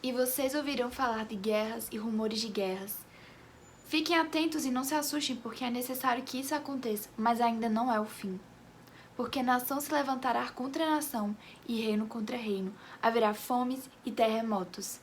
E vocês ouvirão falar de guerras e rumores de guerras. Fiquem atentos e não se assustem, porque é necessário que isso aconteça, mas ainda não é o fim. Porque nação se levantará contra nação e reino contra reino. Haverá fomes e terremotos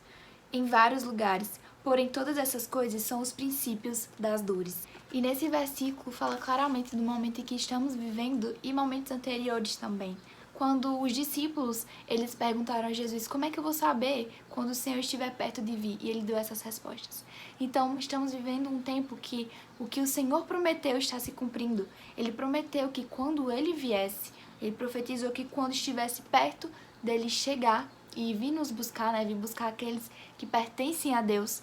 em vários lugares. Porém, todas essas coisas são os princípios das dores. E nesse versículo fala claramente do momento em que estamos vivendo e momentos anteriores também. Quando os discípulos, eles perguntaram a Jesus, como é que eu vou saber quando o Senhor estiver perto de vir? E ele deu essas respostas. Então, estamos vivendo um tempo que o que o Senhor prometeu está se cumprindo. Ele prometeu que quando ele viesse, ele profetizou que quando estivesse perto dele chegar e vir nos buscar, né, vir buscar aqueles que pertencem a Deus,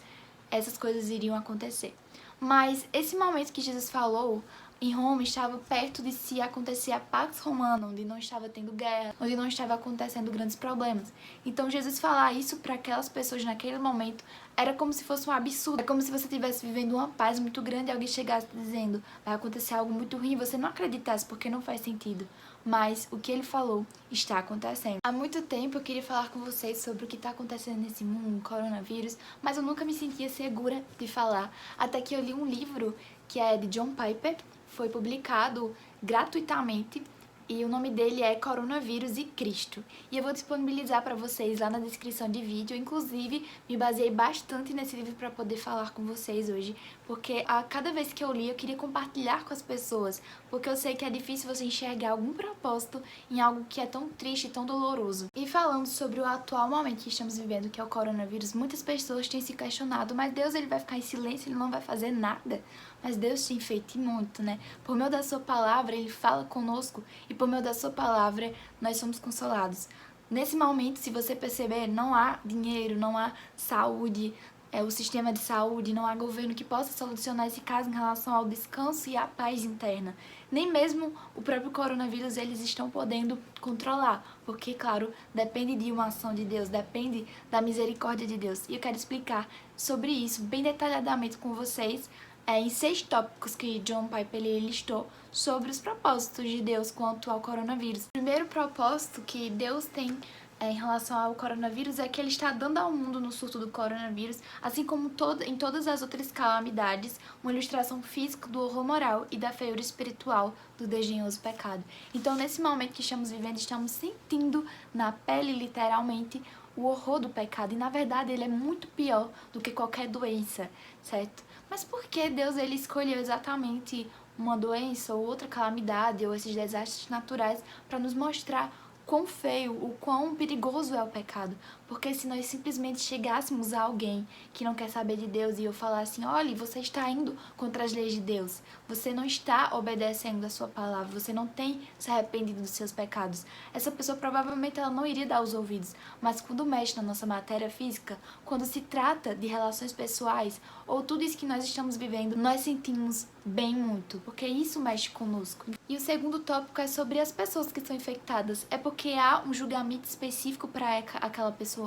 essas coisas iriam acontecer. Mas esse momento que Jesus falou, em Roma, estava perto de se acontecer a Pax Romana, onde não estava tendo guerra, onde não estava acontecendo grandes problemas. Então Jesus falar isso para aquelas pessoas naquele momento era como se fosse um absurdo. É como se você estivesse vivendo uma paz muito grande e alguém chegasse dizendo vai acontecer algo muito ruim, você não acreditasse porque não faz sentido. Mas o que ele falou está acontecendo. Há muito tempo eu queria falar com vocês sobre o que está acontecendo nesse mundo, coronavírus, mas eu nunca me sentia segura de falar. Até que eu li um livro que é de John Piper, foi publicado gratuitamente e o nome dele é Coronavírus e Cristo. E eu vou disponibilizar para vocês lá na descrição de vídeo. Inclusive, me baseei bastante nesse livro para poder falar com vocês hoje, porque a cada vez que eu li, eu queria compartilhar com as pessoas, porque eu sei que é difícil você enxergar algum propósito em algo que é tão triste e tão doloroso. E falando sobre o atual momento que estamos vivendo, que é o coronavírus, muitas pessoas têm se questionado, mas Deus ele vai ficar em silêncio, ele não vai fazer nada? Mas Deus tem feito muito, né? Por meio da sua palavra, ele fala conosco e por meio da sua palavra, nós somos consolados. Nesse momento, se você perceber, não há dinheiro, não há saúde, o sistema de saúde, não há governo que possa solucionar esse caso em relação ao descanso e à paz interna. Nem mesmo o próprio coronavírus eles estão podendo controlar, porque, claro, depende de uma ação de Deus, depende da misericórdia de Deus. E eu quero explicar sobre isso bem detalhadamente com vocês, em 6 tópicos que John Piper listou sobre os propósitos de Deus quanto ao coronavírus. O primeiro propósito que Deus tem em relação ao coronavírus é que ele está dando ao mundo no surto do coronavírus, assim como em todas as outras calamidades, uma ilustração física do horror moral e da feiura espiritual do desdenhoso pecado. Então, nesse momento que estamos vivendo, estamos sentindo na pele, literalmente, o horror do pecado. E, na verdade, ele é muito pior do que qualquer doença, certo? Mas por que Deus ele escolheu exatamente uma doença ou outra calamidade ou esses desastres naturais para nos mostrar quão feio, o quão perigoso é o pecado? Porque se nós simplesmente chegássemos a alguém que não quer saber de Deus e eu falar assim, olha, você está indo contra as leis de Deus, você não está obedecendo a sua palavra, você não tem se arrependido dos seus pecados, essa pessoa provavelmente ela não iria dar os ouvidos. Mas quando mexe na nossa matéria física, quando se trata de relações pessoais ou tudo isso que nós estamos vivendo, nós sentimos bem muito, porque isso mexe conosco. E o segundo tópico é sobre as pessoas que são infectadas. É porque há um julgamento específico para aquela pessoa.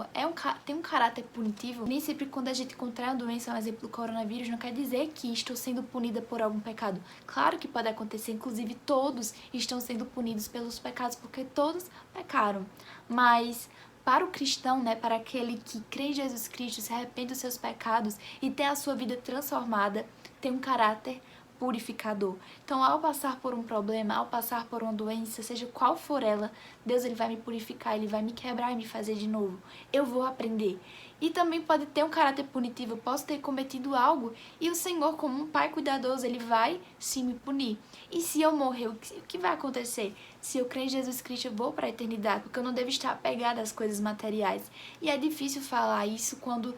Tem um caráter punitivo. Nem sempre quando a gente contrai uma doença, um exemplo do coronavírus, não quer dizer que estou sendo punida por algum pecado. Claro que pode acontecer, inclusive todos estão sendo punidos pelos pecados, porque todos pecaram. Mas para o cristão, né, para aquele que crê em Jesus Cristo, se arrepende dos seus pecados e tem a sua vida transformada, tem um caráter purificador. Então, ao passar por um problema, ao passar por uma doença, seja qual for ela, Deus ele vai me purificar, ele vai me quebrar e me fazer de novo. Eu vou aprender. E também pode ter um caráter punitivo, eu posso ter cometido algo e o Senhor, como um pai cuidadoso, ele vai sim me punir. E se eu morrer, o que vai acontecer? Se eu crer em Jesus Cristo, eu vou para a eternidade, porque eu não devo estar apegada às coisas materiais. E é difícil falar isso quando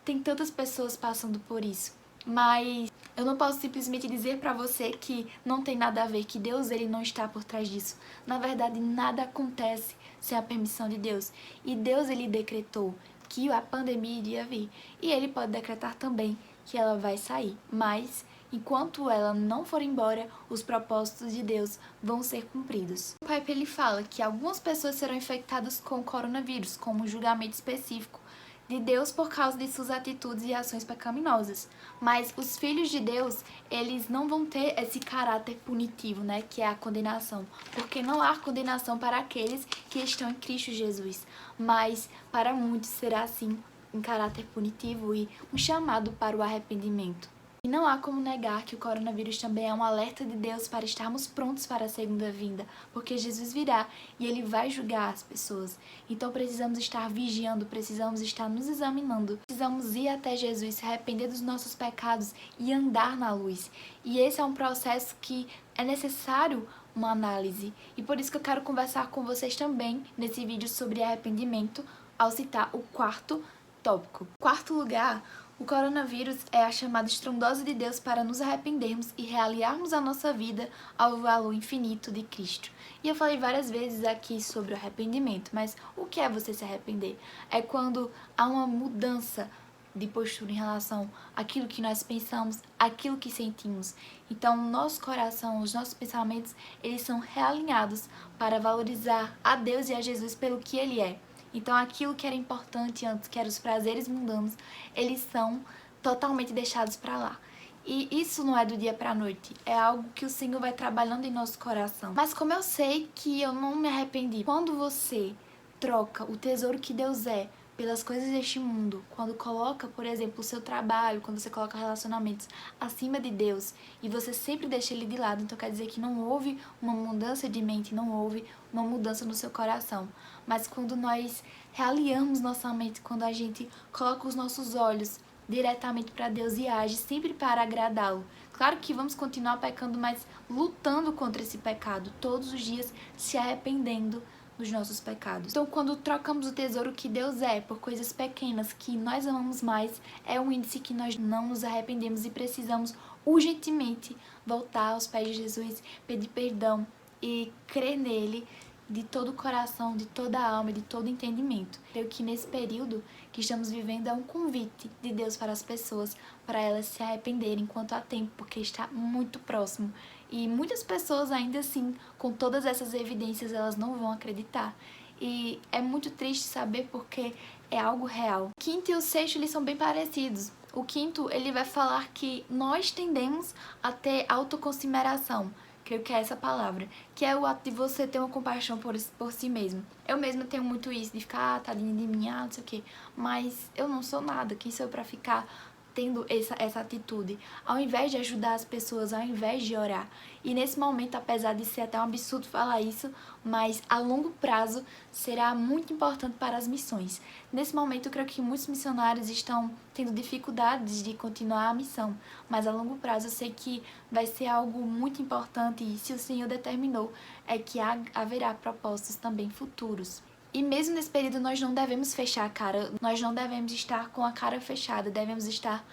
tem tantas pessoas passando por isso. Mas eu não posso simplesmente dizer pra você que não tem nada a ver, que Deus ele não está por trás disso. Na verdade, nada acontece sem a permissão de Deus. E Deus ele decretou que a pandemia iria vir. E ele pode decretar também que ela vai sair. Mas enquanto ela não for embora, os propósitos de Deus vão ser cumpridos. O Piper ele fala que algumas pessoas serão infectadas com o coronavírus, como um julgamento específico de Deus por causa de suas atitudes e ações pecaminosas. Mas os filhos de Deus, eles não vão ter esse caráter punitivo, né, que é a condenação. Porque não há condenação para aqueles que estão em Cristo Jesus. Mas para muitos será assim em caráter punitivo e um chamado para o arrependimento. E não há como negar que o coronavírus também é um alerta de Deus para estarmos prontos para a segunda vinda, porque Jesus virá e Ele vai julgar as pessoas. Então precisamos estar vigiando, precisamos estar nos examinando, precisamos ir até Jesus, se arrepender dos nossos pecados e andar na luz. E esse é um processo que é necessário uma análise. E por isso que eu quero conversar com vocês também nesse vídeo sobre arrependimento, ao citar o quarto tópico. Quarto lugar, o coronavírus é a chamada estrondosa de Deus para nos arrependermos e realinharmos a nossa vida ao valor infinito de Cristo. E eu falei várias vezes aqui sobre o arrependimento, mas o que é você se arrepender? É quando há uma mudança de postura em relação àquilo que nós pensamos, àquilo que sentimos. Então, o nosso coração, os nossos pensamentos, eles são realinhados para valorizar a Deus e a Jesus pelo que Ele é. Então, aquilo que era importante antes, que eram os prazeres mundanos, eles são totalmente deixados para lá. E isso não é do dia para a noite, é algo que o Senhor vai trabalhando em nosso coração. Mas como eu sei que eu não me arrependi, quando você troca o tesouro que Deus é pelas coisas deste mundo, quando coloca, por exemplo, o seu trabalho, quando você coloca relacionamentos acima de Deus e você sempre deixa ele de lado, então quer dizer que não houve uma mudança de mente, não houve uma mudança no seu coração. Mas quando nós realinhamos nossa mente, quando a gente coloca os nossos olhos diretamente para Deus e age sempre para agradá-lo. Claro que vamos continuar pecando, mas lutando contra esse pecado, todos os dias se arrependendo dos nossos pecados. Então, quando trocamos o tesouro que Deus é por coisas pequenas que nós amamos mais, é um índice que nós não nos arrependemos e precisamos urgentemente voltar aos pés de Jesus, pedir perdão e crer nele de todo o coração, de toda a alma, de todo o entendimento. Creio que nesse período que estamos vivendo é um convite de Deus para as pessoas, para elas se arrependerem enquanto há tempo, porque está muito próximo. E muitas pessoas ainda assim, com todas essas evidências, elas não vão acreditar. E é muito triste saber porque é algo real. O quinto e o sexto, eles são bem parecidos. O quinto, ele vai falar que nós tendemos a ter autoconsideração. Creio que é essa palavra, que é o ato de você ter uma compaixão por si mesmo. Eu mesma tenho muito isso, de ficar, tadinha de mim, não sei o quê, mas eu não sou nada, quem sou eu pra ficar tendo essa atitude, ao invés de ajudar as pessoas, ao invés de orar. E nesse momento, apesar de ser até um absurdo falar isso, mas a longo prazo será muito importante para as missões. Nesse momento, eu creio que muitos missionários estão tendo dificuldades de continuar a missão, mas a longo prazo eu sei que vai ser algo muito importante e se o Senhor determinou, é que haverá propósitos também futuros. E mesmo nesse período nós não devemos fechar a cara, nós não devemos estar com a cara fechada, devemos estar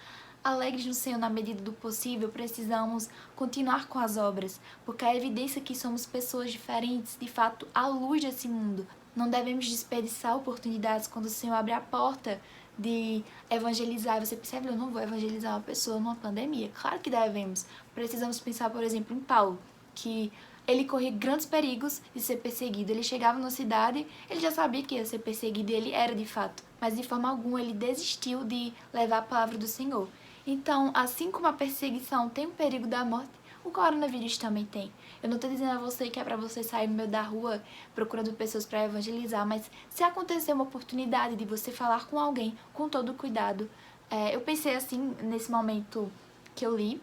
alegres no Senhor na medida do possível, precisamos continuar com as obras, porque a evidência que somos pessoas diferentes, de fato, à luz desse mundo. Não devemos desperdiçar oportunidades quando o Senhor abre a porta de evangelizar. Você percebe, eu não vou evangelizar uma pessoa numa pandemia. Claro que devemos. Precisamos pensar, por exemplo, em Paulo, que ele corria grandes perigos de ser perseguido. Ele chegava numa cidade, ele já sabia que ia ser perseguido e ele era de fato. Mas de forma alguma ele desistiu de levar a palavra do Senhor. Então, assim como a perseguição tem o perigo da morte, o coronavírus também tem. Eu não estou dizendo a você que é para você sair no meio da rua procurando pessoas para evangelizar, mas se acontecer uma oportunidade de você falar com alguém com todo cuidado, eu pensei assim nesse momento que eu li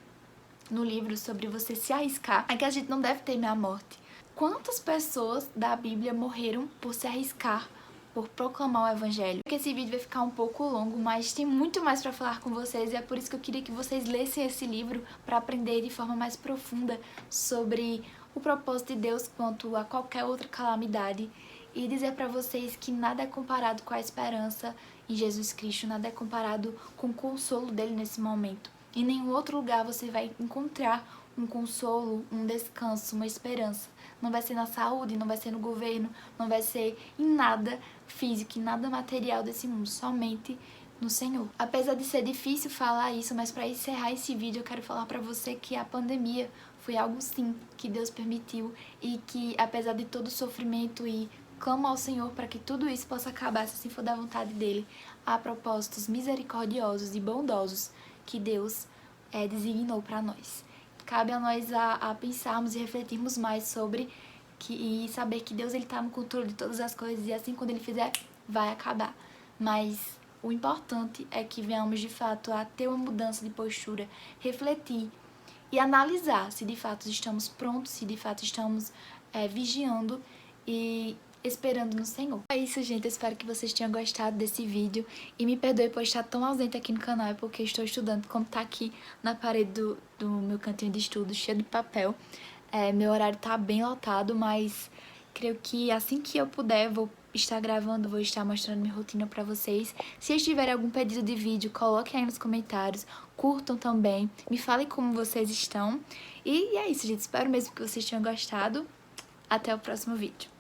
no livro sobre você se arriscar, é que a gente não deve temer a morte. Quantas pessoas da Bíblia morreram por se arriscar, por proclamar o Evangelho? Porque esse vídeo vai ficar um pouco longo, mas tem muito mais para falar com vocês e é por isso que eu queria que vocês lessem esse livro para aprender de forma mais profunda sobre o propósito de Deus quanto a qualquer outra calamidade e dizer para vocês que nada é comparado com a esperança em Jesus Cristo, nada é comparado com o consolo dele nesse momento. Em nenhum outro lugar você vai encontrar um consolo, um descanso, uma esperança. Não vai ser na saúde, não vai ser no governo, não vai ser em nada físico, em nada material desse mundo, somente no Senhor. Apesar de ser difícil falar isso, mas para encerrar esse vídeo eu quero falar para você que a pandemia foi algo sim que Deus permitiu e que apesar de todo o sofrimento e clamo ao Senhor para que tudo isso possa acabar, se assim for da vontade dele, há propósitos misericordiosos e bondosos que Deus designou para nós. Cabe a nós a pensarmos e refletirmos mais sobre e saber que Deus está no controle de todas as coisas e assim quando Ele fizer, vai acabar. Mas o importante é que venhamos de fato a ter uma mudança de postura, refletir e analisar se de fato estamos prontos, se de fato estamos vigiando e esperando no Senhor. É isso, gente. Eu espero que vocês tenham gostado desse vídeo. E me perdoe por estar tão ausente aqui no canal, é porque estou estudando. Como tá aqui na parede do meu cantinho de estudo, cheio de papel. Meu horário tá bem lotado, mas creio que assim que eu puder, vou estar gravando, vou estar mostrando minha rotina pra vocês. Se vocês tiverem algum pedido de vídeo, coloquem aí nos comentários. Curtam também. Me falem como vocês estão. E é isso, gente. Espero mesmo que vocês tenham gostado. Até o próximo vídeo.